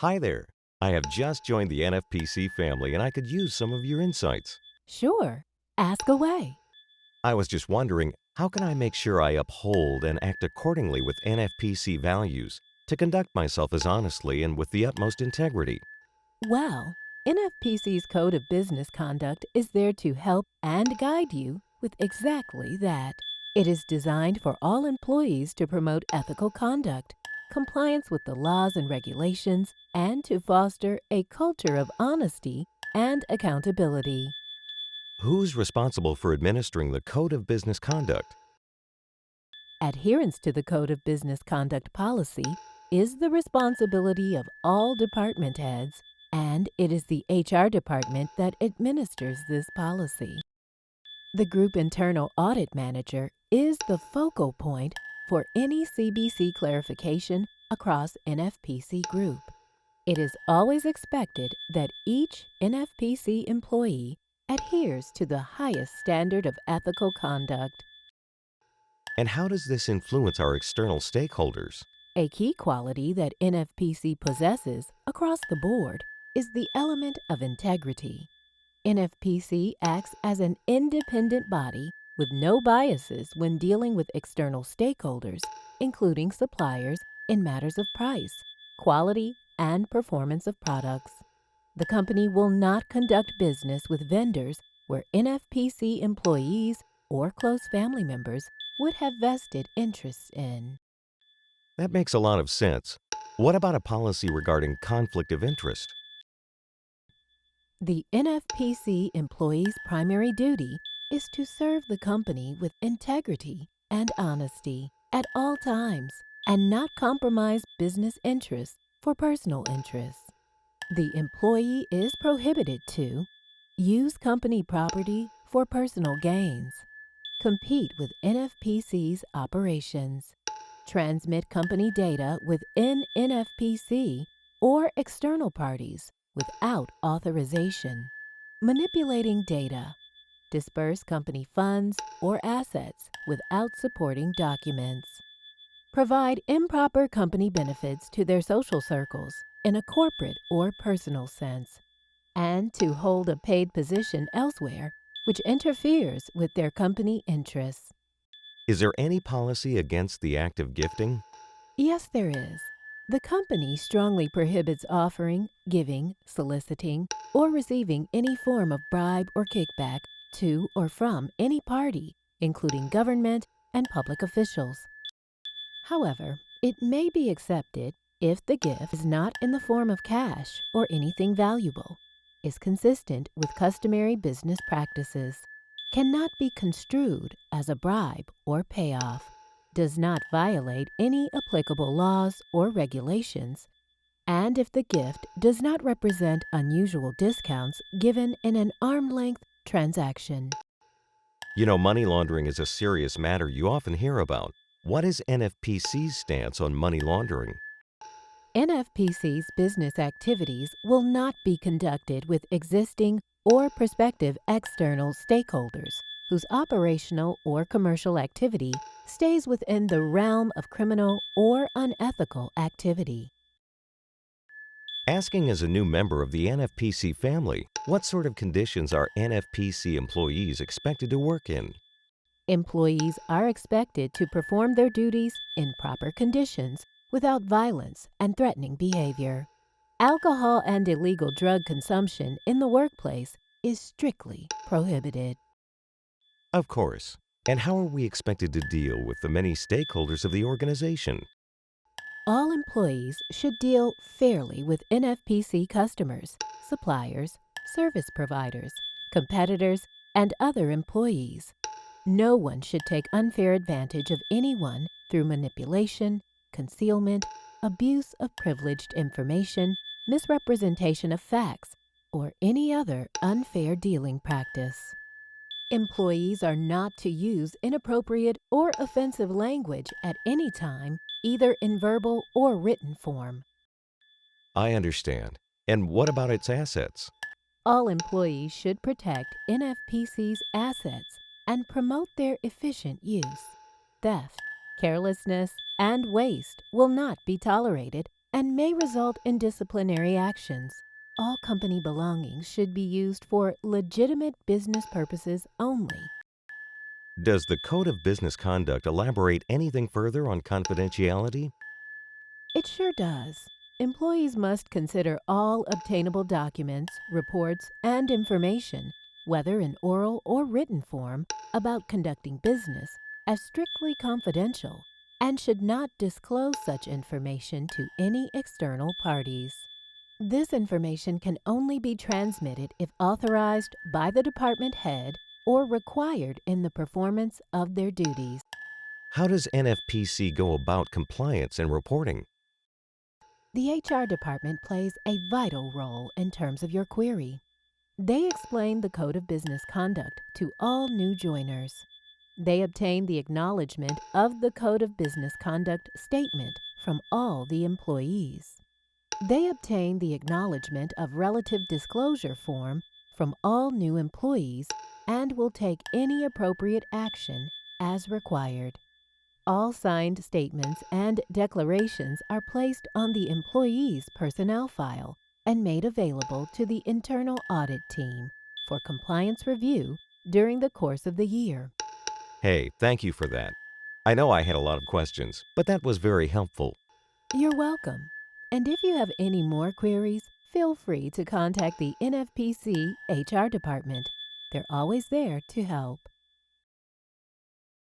Hi there. I have just joined the NFPC family and I could use some of your insights. Sure. Ask away. I was just wondering, how can I make sure I uphold and act accordingly with NFPC values to conduct myself as honestly and with the utmost integrity? Well, NFPC's Code of Business Conduct is there to help and guide you with exactly that. It is designed for all employees to promote ethical conduct, compliance with the laws and regulations, and to foster a culture of honesty and accountability. Who's responsible for administering the Code of Business Conduct? Adherence to the Code of Business Conduct policy is the responsibility of all department heads, and it is the HR department that administers this policy. The Group Internal Audit Manager is the focal point for any CBC clarification across NFPC Group. It is always expected that each NFPC employee adheres to the highest standard of ethical conduct. And how does this influence our external stakeholders? A key quality that NFPC possesses across the board is the element of integrity. NFPC acts as an independent body with no biases when dealing with external stakeholders, including suppliers, in matters of price, quality, and performance of products. The company will not conduct business with vendors where NFPC employees or close family members would have vested interests in. That makes a lot of sense. What about a policy regarding conflict of interest? The NFPC employee's primary duty is to serve the company with integrity and honesty at all times and not compromise business interests for personal interests. The employee is prohibited to use company property for personal gains, compete with NFPC's operations, transmit company data within NFPC or external parties without authorization, manipulating data, disperse company funds or assets without supporting documents, provide improper company benefits to their social circles in a corporate or personal sense, and to hold a paid position elsewhere which interferes with their company interests. Is there any policy against the act of gifting? Yes, there is. The company strongly prohibits offering, giving, soliciting, or receiving any form of bribe or kickback to or from any party, including government and public officials. However, it may be accepted if the gift is not in the form of cash or anything valuable, is consistent with customary business practices, cannot be construed as a bribe or payoff, does not violate any applicable laws or regulations, and if the gift does not represent unusual discounts given in an arm's-length transaction. Money laundering is a serious matter you often hear about. What is NFPC's stance on money laundering? NFPC's business activities will not be conducted with existing or prospective external stakeholders whose operational or commercial activity stays within the realm of criminal or unethical activity. Asking as a new member of the NFPC family, what sort of conditions are NFPC employees expected to work in? Employees are expected to perform their duties in proper conditions without violence and threatening behavior. Alcohol and illegal drug consumption in the workplace is strictly prohibited. Of course. And how are we expected to deal with the many stakeholders of the organization? All employees should deal fairly with NFPC customers, suppliers, service providers, competitors, and other employees. No one should take unfair advantage of anyone through manipulation, concealment, abuse of privileged information, misrepresentation of facts, or any other unfair dealing practice. Employees are not to use inappropriate or offensive language at any time, either in verbal or written form. I understand. And what about its assets? All employees should protect NFPC's assets and promote their efficient use. Theft, carelessness, and waste will not be tolerated and may result in disciplinary actions. All company belongings should be used for legitimate business purposes only. Does the Code of Business Conduct elaborate anything further on confidentiality? It sure does. Employees must consider all obtainable documents, reports, and information, whether in oral or written form, about conducting business as strictly confidential and should not disclose such information to any external parties. This information can only be transmitted if authorized by the department head or required in the performance of their duties. How does NFPC go about compliance and reporting? The HR department plays a vital role in terms of your query. They explain the Code of Business Conduct to all new joiners. They obtain the acknowledgement of the Code of Business Conduct statement from all the employees. They obtain the acknowledgement of relative disclosure form from all new employees and will take any appropriate action as required. All signed statements and declarations are placed on the employee's personnel file and made available to the internal audit team for compliance review during the course of the year. Hey, thank you for that. I know I had a lot of questions, but that was very helpful. You're welcome. And if you have any more queries, feel free to contact the NFPC HR department. They're always there to help.